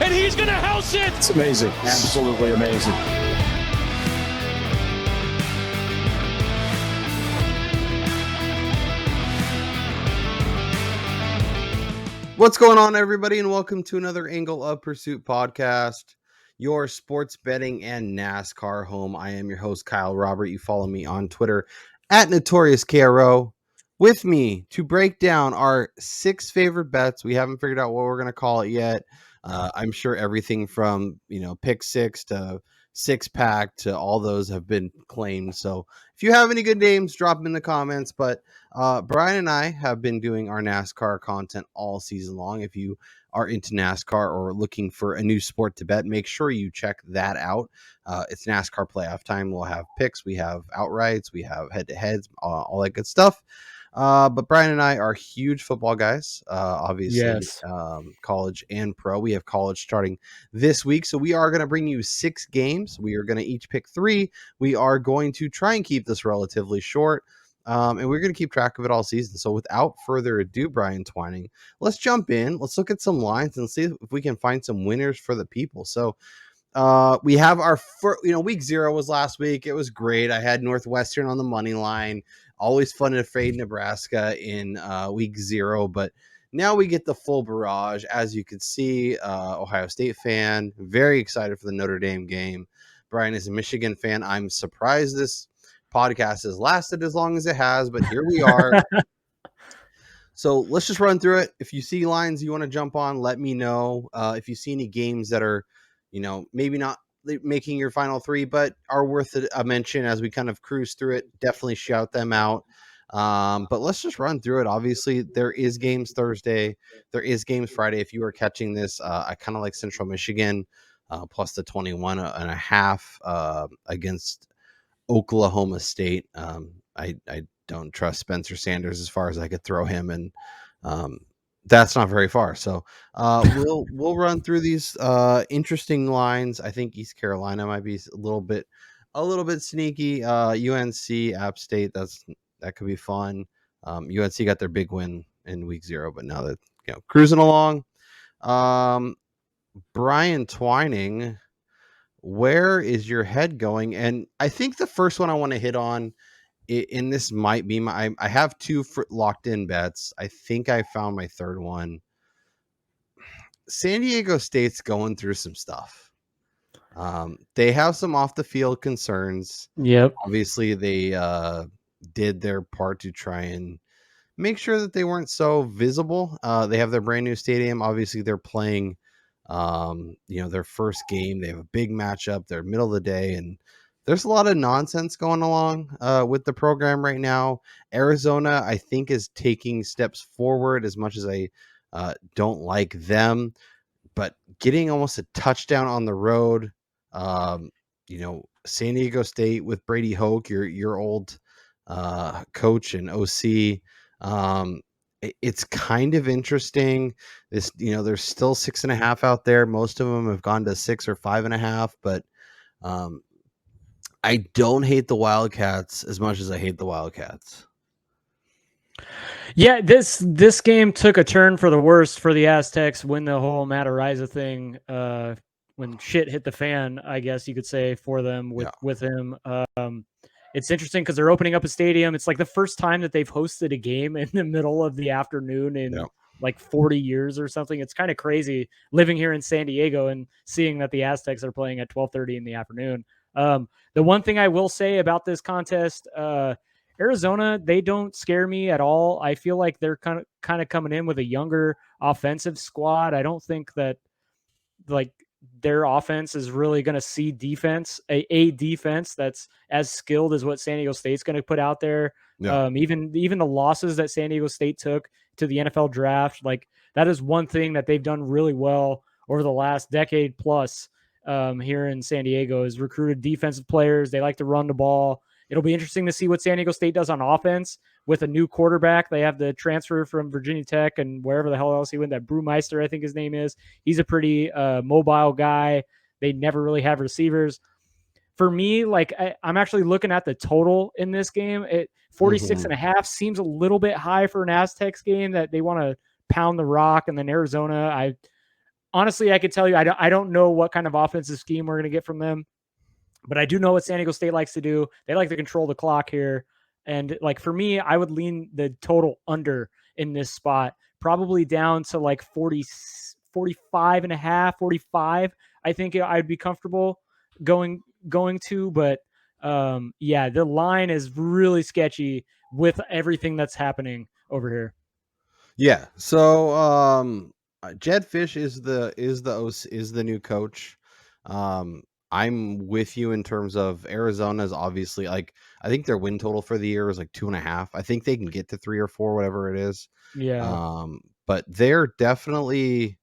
and he's going to house it. It's amazing. Absolutely amazing. What's going on, everybody, and welcome to another Angle of Pursuit podcast, your sports betting and NASCAR home. I am your host, Kyle Robert. You follow me on Twitter at NotoriousKRO. With me to break down our 6 favorite bets. We haven't figured out what we're going to call it yet. I'm sure everything from, pick 6 to 6-pack to all those have been claimed. So if you have any good names, drop them in the comments. But Brian and I have been doing our NASCAR content all season long. If you are into NASCAR or looking for a new sport to bet, make sure you check that out. It's NASCAR playoff time. We'll have picks, we have outrights, we have head-to-heads, all that good stuff. But Brian and I are huge football guys, obviously, Yes. College and pro. We have college starting this week, so we are going to bring you 6 games. We are going to each pick 3. We are going to try and keep this relatively short, and we're going to keep track of it all season. So without further ado, Brian Twining, let's jump in. Let's look at some lines and see if we can find some winners for the people. So we have our week 0 was last week. It was great. I had Northwestern on the money line. Always fun to fade Nebraska in week 0, but now we get the full barrage. As you can see, Ohio State fan, very excited for the Notre Dame game. Brian is a Michigan fan. I'm surprised this podcast has lasted as long as it has, but here we are. So let's just run through it. If you see lines you want to jump on, let me know. If you see any games that are, maybe not making your final 3, but are worth a mention as we kind of cruise through it, definitely shout them out. But let's just run through it. Obviously, there is games Thursday. There is games Friday. If you are catching this, I kind of like Central Michigan plus the 21.5 against Oklahoma State. I don't trust Spencer Sanders as far as I could throw him, and that's not very far. So we'll run through these interesting lines. I think East Carolina might be a little bit sneaky. UNC App State, that could be fun. UNC got their big win in week 0, but now that cruising along. Brian Twining, where is your head going? And I think the first one I want to hit on, and this might be I have 2 locked in bets. I think I found my third one. San Diego State's going through some stuff. They have some off the field concerns. Yep. Obviously, they did their part to try and make sure that they weren't so visible. They have their brand new stadium. Obviously, they're playing, their first game. They have a big matchup. They're middle of the day, and there's a lot of nonsense going along with the program right now. Arizona, I think, is taking steps forward as much as I don't like them, but getting almost a touchdown on the road. San Diego State with Brady Hoke, your old coach and OC. It's kind of interesting. This, there's still 6.5 out there. Most of them have gone to 6 or 5.5, but I don't hate the Wildcats as much as I hate the Wildcats. Yeah, this game took a turn for the worse for the Aztecs when the whole Matt Araiza thing, when shit hit the fan, I guess you could say, for them with him. It's interesting because they're opening up a stadium. It's like the first time that they've hosted a game in the middle of the afternoon in like 40 years or something. It's kind of crazy living here in San Diego and seeing that the Aztecs are playing at 12:30 in the afternoon. The one thing I will say about this contest, Arizona, they don't scare me at all. I feel like they're kind of coming in with a younger offensive squad. I don't think that their offense is really going to see defense, a defense that's as skilled as what San Diego State's going to put out there. Yeah. Even the losses that San Diego State took to the NFL draft, that is one thing that they've done really well over the last decade plus here in San Diego, is recruited defensive players. They like to run the ball. It'll be interesting to see what San Diego State does on offense with a new quarterback. They have the transfer from Virginia Tech and wherever the hell else he went, that Brewmeister, I think his name is. He's a pretty mobile guy. They never really have receivers. For me, I'm actually looking at the total in this game. 46.5 seems a little bit high for an Aztecs game that they want to pound the rock. And then Arizona, honestly, I could tell you, I don't know what kind of offensive scheme we're going to get from them, but I do know what San Diego State likes to do. They like to control the clock here. And like for me, I would lean the total under in this spot, probably down to like 40, 45 and a half, 45. I think I'd be comfortable going to, but yeah, the line is really sketchy with everything that's happening over here. Yeah. So Jed Fish is the new coach. I'm with you in terms of Arizona's obviously like I think their win total for the year is like 2.5. I think they can get to 3 or 4, whatever it is. Yeah. But they're definitely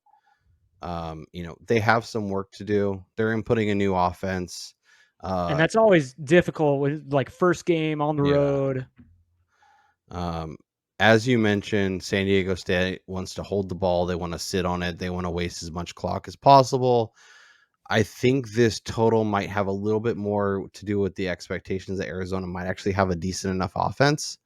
they have some work to do. They're inputting a new offense. And that's always difficult with like first game on the road. As you mentioned, San Diego State wants to hold the ball. They want to sit on it. They want to waste as much clock as possible. I think this total might have a little bit more to do with the expectations that Arizona might actually have a decent enough offense.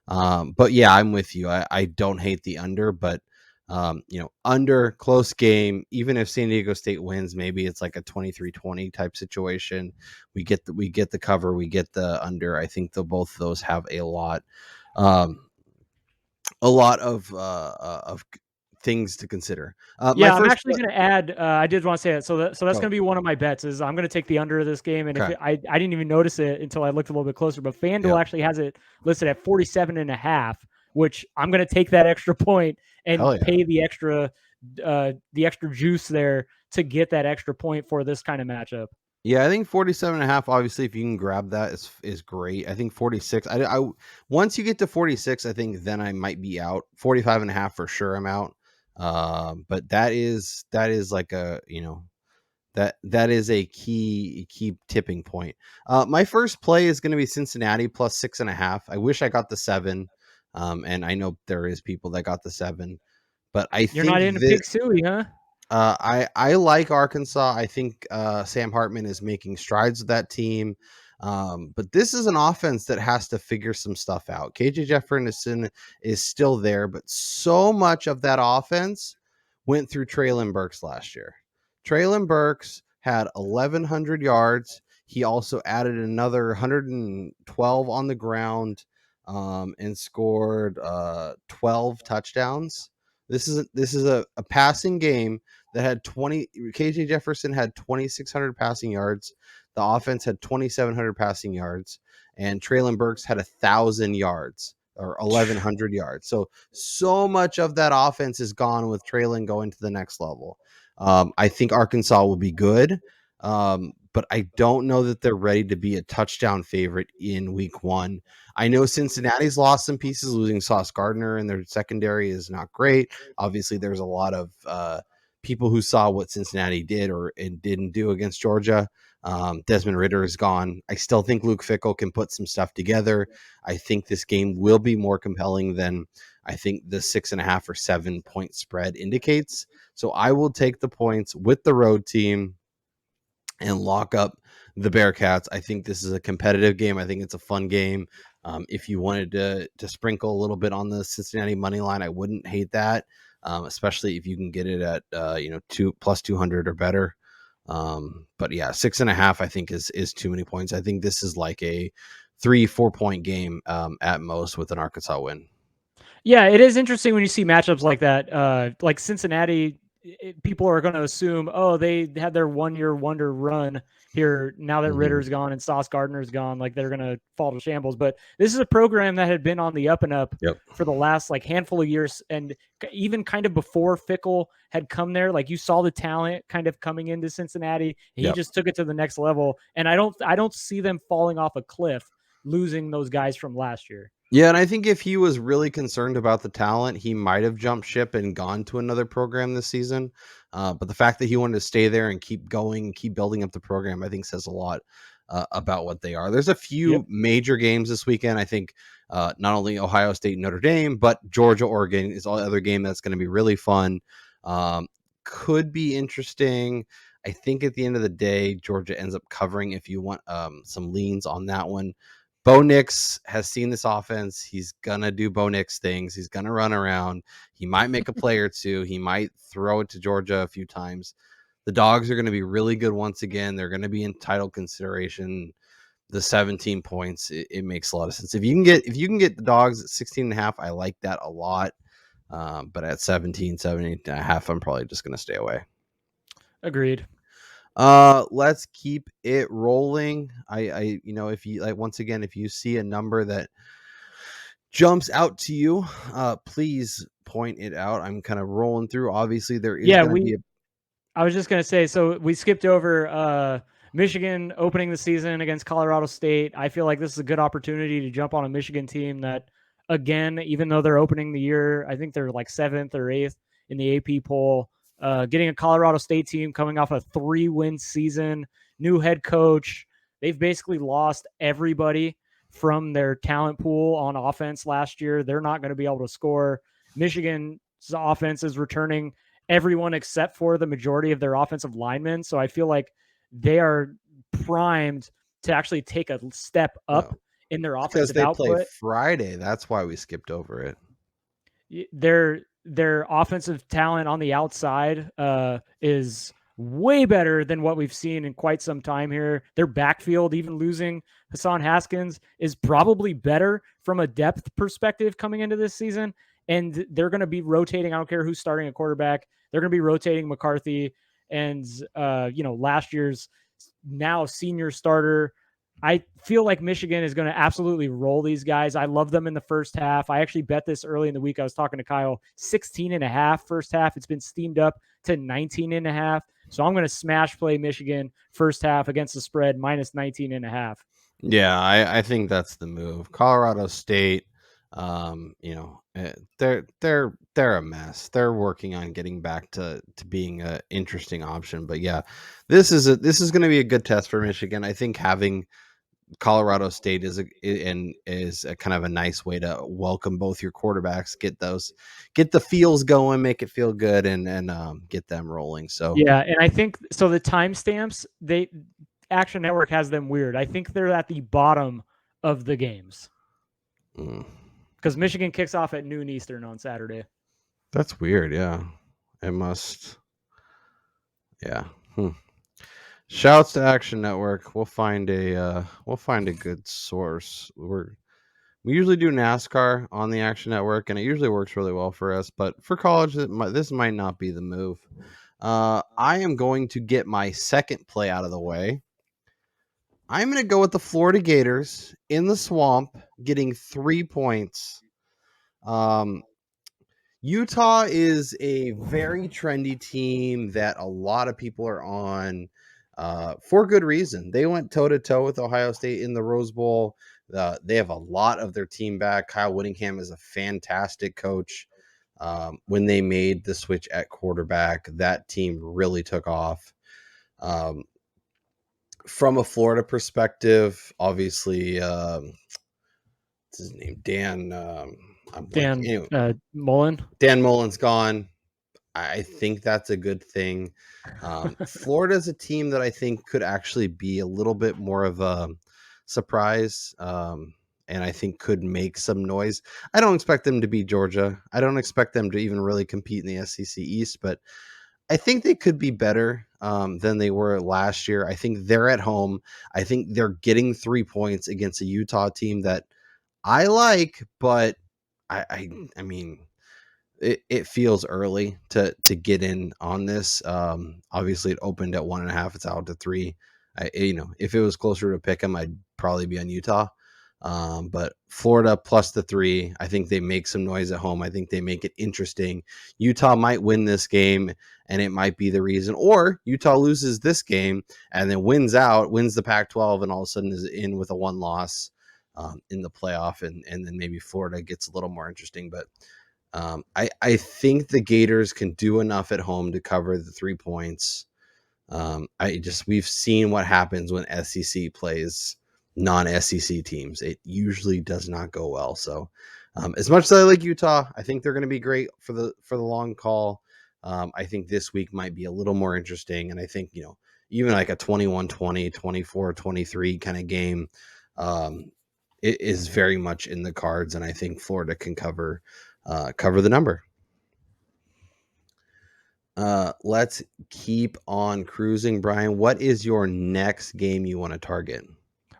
But yeah, I'm with you. I don't hate the under, but under close game, even if San Diego State wins, maybe it's like a 23-20 type situation. We get the cover, we get the under. I think both of those have a lot of things to consider. Yeah, I'm actually going to add. I did want to say that. So that's going to be one of my bets. Is I'm going to take the under of this game, and if I didn't even notice it until I looked a little bit closer. But FanDuel actually has it listed at 47.5, which I'm going to take that extra point and pay the extra juice there to get that extra point for this kind of matchup. Yeah, I think 47.5, obviously, if you can grab that is great. I think 46, I once you get to 46, I think then I might be out. 45.5 for sure I'm out. But that is like a, that is a key tipping point. My first play is going to be Cincinnati plus 6.5. I wish I got the 7. And I know there is people that got the 7, but You're not into Pig Suey, huh? I like Arkansas. I think Sam Hartman is making strides with that team. But this is an offense that has to figure some stuff out. KJ Jefferson is still there, but so much of that offense went through Traylon Burks last year. Traylon Burks had 1,100 yards. He also added another 112 on the ground and scored 12 touchdowns. This is a passing game that had KJ Jefferson had 2,600 passing yards. The offense had 2,700 passing yards, and Traylon Burks had 1,000 yards or 1,100 yards. So much of that offense is gone with Traylon going to the next level. I think Arkansas will be good, but I don't know that they're ready to be a touchdown favorite in week 1. I know Cincinnati's lost some pieces, losing Sauce Gardner, and their secondary is not great. Obviously, there's a lot of people who saw what Cincinnati did and didn't do against Georgia. Desmond Ridder is gone. I still think Luke Fickell can put some stuff together. I think this game will be more compelling than I think the 6.5 or 7 point spread indicates. So I will take the points with the road team and lock up the Bearcats. I think this is a competitive game. I think it's a fun game. If you wanted to sprinkle a little bit on the Cincinnati money line, I wouldn't hate that, especially if you can get it at 200 or better. But yeah, 6.5 I think is too many points. I think this is like a 3-4 point game at most with an Arkansas win. Yeah, it is interesting when you see matchups like that. Like Cincinnati, people are going to assume, oh, they had their 1-year wonder run here. Now that Ritter's gone and Sauce Gardner's gone, like they're going to fall to shambles. But this is a program that had been on the up and up for the last like handful of years, and even kind of before Fickell had come there, like you saw the talent kind of coming into Cincinnati. He just took it to the next level, and I don't see them falling off a cliff losing those guys from last year. Yeah, and I think if he was really concerned about the talent, he might have jumped ship and gone to another program this season. But the fact that he wanted to stay there and keep going, keep building up the program, I think says a lot about what they are. There's a few major games this weekend. I think not only Ohio State and Notre Dame, but Georgia, Oregon is all other game that's going to be really fun. Could be interesting. I think at the end of the day, Georgia ends up covering if you want some leans on that one. Bo Nix has seen this offense. He's gonna do Bo Nix things. He's gonna run around. He might make a play or two. He might throw it to Georgia a few times. The Dogs are going to be really good once again. They're going to be in title consideration. The 17 points, it makes a lot of sense. If you can get the Dogs at 16.5, I like that a lot. But at 17.5, I'm probably just going to stay away. Agreed. Let's keep it rolling. I if you like, once again, if you see a number that jumps out to you, please point it out. I'm kind of rolling through. Obviously, there is going to be I was just going to say, so we skipped over Michigan opening the season against Colorado State. I feel like this is a good opportunity to jump on a Michigan team that, again, even though they're opening the year, I think they're like 7th or 8th in the AP poll. Getting a Colorado State team coming off a 3-win season, new head coach. They've basically lost everybody from their talent pool on offense last year. They're not going to be able to score. Michigan's offense is returning everyone except for the majority of their offensive linemen. So I feel like they are primed to actually take a step up in their offensive output. Because they play Friday. That's why we skipped over it. Their offensive talent on the outside is way better than what we've seen in quite some time here. Their backfield, even losing Hassan Haskins, is probably better from a depth perspective coming into this season. And they're going to be rotating. I don't care who's starting a quarterback. They're going to be rotating McCarthy and, last year's now senior starter. I feel like Michigan is going to absolutely roll these guys. I love them in the first half. I actually bet this early in the week. I was talking to Kyle, 16.5 first half. It's been steamed up to 19.5. So I'm going to smash play Michigan first half against the spread minus 19.5. Yeah, I think that's the move. Colorado State, they're a mess. They're working on getting back to being an interesting option. But yeah, this is going to be a good test for Michigan. I think having Colorado State is a kind of a nice way to welcome both your quarterbacks, get the feels going, make it feel good, and get them rolling. So yeah, and I think so. The timestamps, Action Network has them weird. I think they're at the bottom of the games because Michigan kicks off at noon Eastern on Saturday. That's weird. Yeah, it must. Yeah. Shouts to Action Network. We'll find a good source. We usually do NASCAR on the Action Network, and it usually works really well for us. But for college, this might not be the move. I am going to get my second play out of the way. I'm going to go with the Florida Gators in the swamp, getting 3 points. Utah is a very trendy team that a lot of people are on for good reason. They went toe-to-toe with Ohio State in the Rose Bowl. They have a lot of their team back. Kyle Whittingham is a fantastic coach. When they made the switch at quarterback, that team really took off. From a Florida perspective, obviously, what's his name? Dan Mullen. Dan Mullen's gone. I think that's a good thing. Florida's a team that I think could actually be a little bit more of a surprise, and I think could make some noise. I don't expect them to beat Georgia. I don't expect them to even really compete in the SEC East, but I think they could be better than they were last year. I think they're at home. I think they're getting 3 points against a Utah team that I like, but I mean, it feels early to get in on this. Obviously, it opened at 1.5. It's out to 3. If it was closer to pick 'em, I'd probably be on Utah. But Florida plus the 3, I think they make some noise at home. I think they make it interesting. Utah might win this game, and it might be the reason. Or Utah loses this game and then wins the Pac-12, and all of a sudden is in with a 1 loss in the playoff, and then maybe Florida gets a little more interesting. But I think the Gators can do enough at home to cover the 3 points. We've seen what happens when SEC plays non-SEC teams. It usually does not go well. So as much as I like Utah, I think they're going to be great for the long call. I think this week might be a little more interesting. And I think, even like a 21-20, 24-23 kind of game it is very much in the cards, and I think Florida can cover the number. Let's keep on cruising, Brian. What is your next game you want to target?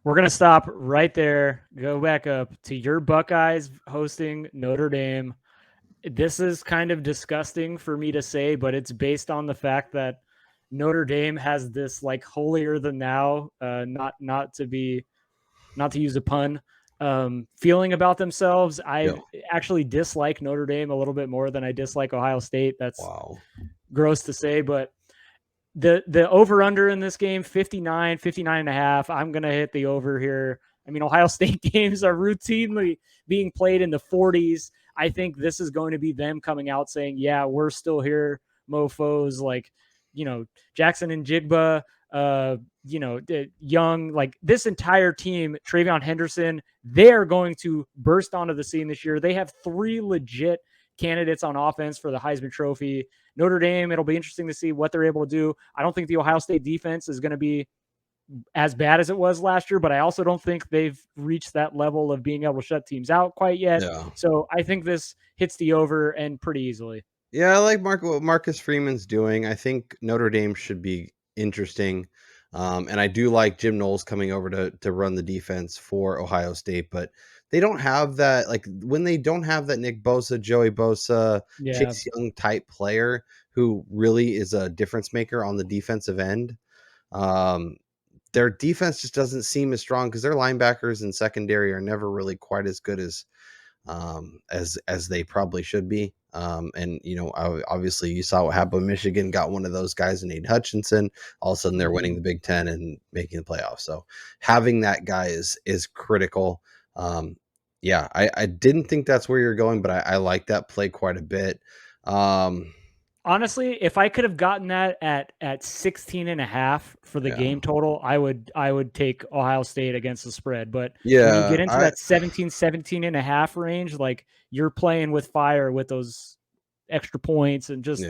We're going to stop right there, go back up to your Buckeyes hosting Notre Dame. This is kind of disgusting for me to say, but it's based on the fact that Notre Dame has this like holier than thou, not to use a pun, feeling about themselves. I actually dislike Notre Dame a little bit more than I dislike Ohio State. That's gross to say, but the over under in this game, 59 and a half. I'm going to hit the over here. I mean, Ohio State games are routinely being played in the 40s. I think this is going to be them coming out saying, yeah, we're still here, mofos. Like, Jackson and Jigba, Young, like this entire team, Travion Henderson, they're going to burst onto the scene this year. They have 3 legit candidates on offense for the Heisman Trophy. Notre Dame, it'll be interesting to see what they're able to do. I don't think the Ohio State defense is going to be as bad as it was last year, but I also don't think they've reached that level of being able to shut teams out quite yet. Yeah. So I think this hits the over and pretty easily. Yeah, I like what Marcus Freeman's doing. I think Notre Dame should be interesting. And I do like Jim Knowles coming over to run the defense for Ohio State, but they don't have that, like when they don't have that Nick Bosa, Joey Bosa, Chase Young type player who really is a difference maker on the defensive end. Their defense just doesn't seem as strong because their linebackers and secondary are never really quite as good as they probably should be. And obviously you saw what happened. Michigan got one of those guys in Aiden Hutchinson. All of a sudden they're winning the Big Ten and making the playoffs. So having that guy is critical. I didn't think that's where you're going, but I like that play quite a bit. Honestly, if I could have gotten that at 16 and a half for the game total, I would take Ohio State against the spread. But when you get into that 17 and a half range, like you're playing with fire with those extra points and just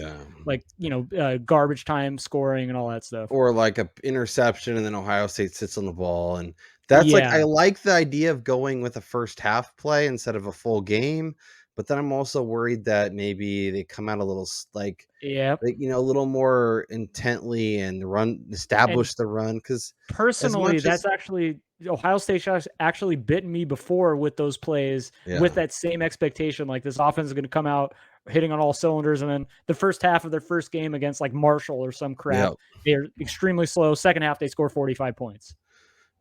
garbage time scoring and all that stuff. Or like a interception and then Ohio State sits on the ball. And that's I like the idea of going with a first half play instead of a full game. But then I'm also worried that maybe they come out a little a little more intently and establish the run. Because personally, that's actually Ohio State actually bitten me before with those plays with that same expectation. Like this offense is going to come out hitting on all cylinders, and then the first half of their first game against like Marshall or some crap, they're extremely slow. Second half, they score 45 points.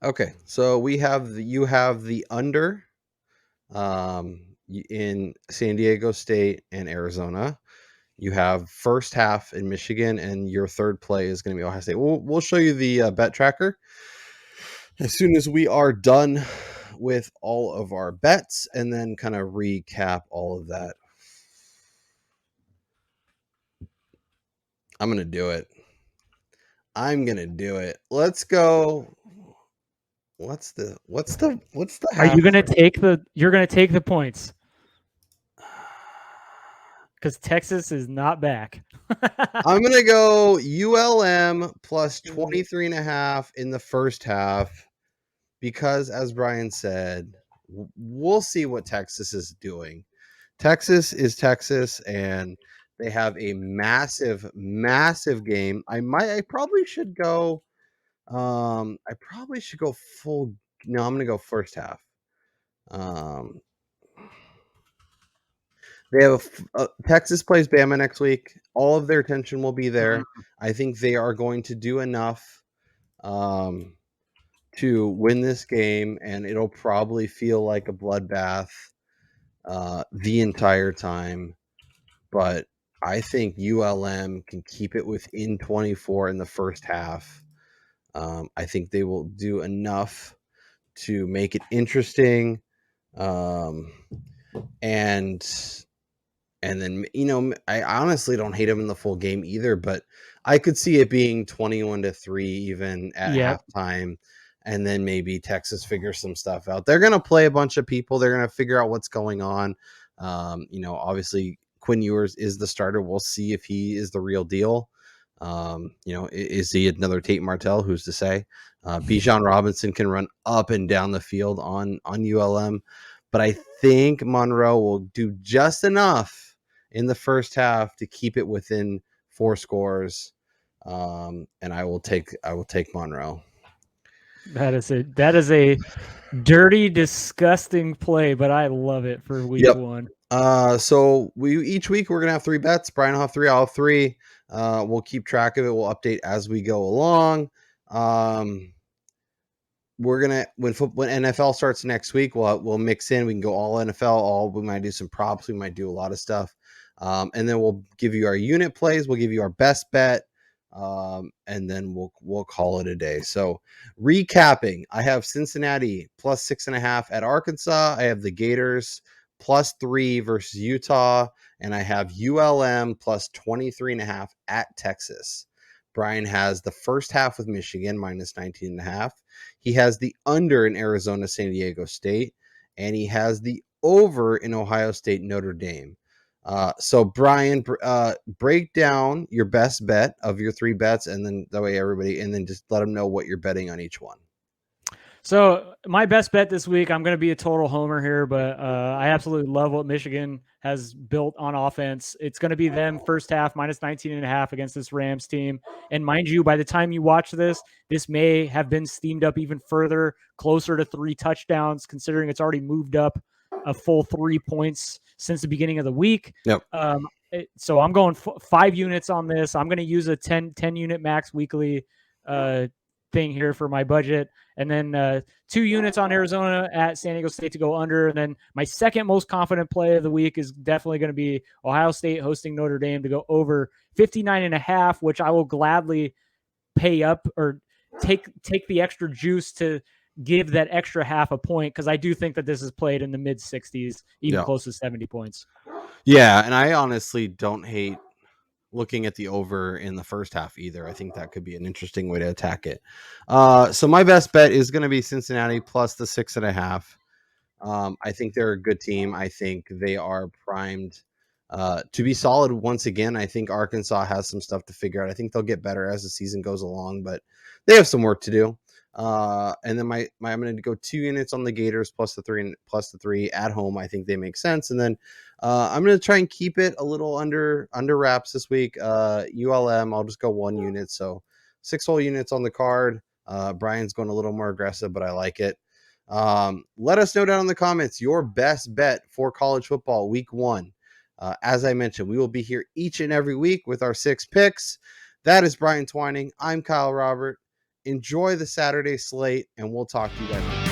Okay, so you have the under. In San Diego State and Arizona. You have first half in Michigan, and your third play is going to be Ohio State. We'll show you the bet tracker as soon as we are done with all of our bets, and then kind of recap all of that. I'm going to do it. Let's go. What's the Are you going to take you're going to take the points? Because Texas is not back. I'm going to go ULM plus 23 and a half in the first half because, as Brian said, we'll see what Texas is doing. Texas is Texas, and they have a massive, massive game. I probably should go full. No, I'm going to go first half. They have Texas plays Bama next week. All of their attention will be there. I think they are going to do enough to win this game, and it'll probably feel like a bloodbath the entire time. But I think ULM can keep it within 24 in the first half. I think they will do enough to make it interesting. And then, I honestly don't hate them in the full game either, but I could see it being 21-3 even at halftime. And then maybe Texas figures some stuff out. They're going to play a bunch of people. They're going to figure out what's going on. Obviously Quinn Ewers is the starter. We'll see if he is the real deal. Is he another Tate Martell? Who's to say? Bijan Robinson can run up and down the field on ULM, but I think Monroe will do just enough in the first half to keep it within 4 scores. And I will take Monroe. That is a dirty, disgusting play, but I love it for week 1. So each week we're gonna have 3 bets. Brian will have 3, I'll have 3. We'll keep track of it. We'll update as we go along. We're gonna when NFL starts next week, we'll mix in. We can go all NFL. We might do some props. We might do a lot of stuff, and then we'll give you our unit plays. We'll give you our best bet, and then we'll call it a day. So recapping, I have Cincinnati plus 6.5 at Arkansas. I have the Gators plus 3 versus Utah, and I have ULM plus 23.5 at Texas. Brian has the first half with Michigan minus 19.5. He has the under in Arizona, San Diego State, and he has the over in Ohio State, Notre Dame. So Brian, break down your best bet of your 3 bets, and then that way everybody, and then just let them know what you're betting on each one. So my best bet this week, I'm going to be a total homer here, but I absolutely love what Michigan has built on offense. It's going to be them first half minus 19.5 against this Rams team. And mind you, by the time you watch this may have been steamed up even further, closer to 3 touchdowns, considering it's already moved up a full 3 points since the beginning of the week. Yep. So I'm going 5 units on this. I'm going to use a 10 unit max weekly thing here for my budget, and then 2 units on Arizona at San Diego State to go under. And then my second most confident play of the week is definitely going to be Ohio State hosting Notre Dame to go over 59.5, which I will gladly pay up or take the extra juice to give that extra half a point, because I do think that this is played in the mid 60s, even close to 70 points. Yeah, and I honestly don't hate looking at the over in the first half either. I think that could be an interesting way to attack it. So my best bet is going to be Cincinnati plus the 6.5. I think they're a good team. I think they are primed to be solid once again. I think Arkansas has some stuff to figure out. I think they'll get better as the season goes along, but they have some work to do. And then I'm going to go 2 units on the Gators plus the 3 at home. I think they make sense. And then I'm going to try and keep it a little under wraps this week. ULM, I'll just go 1 unit. So 6 whole units on the card. Brian's going a little more aggressive, but I like it. Let us know down in the comments your best bet for college football week 1. As I mentioned, we will be here each and every week with our 6 picks. That is Brian Twining. I'm Kyle Robert. Enjoy the Saturday slate, and we'll talk to you guys.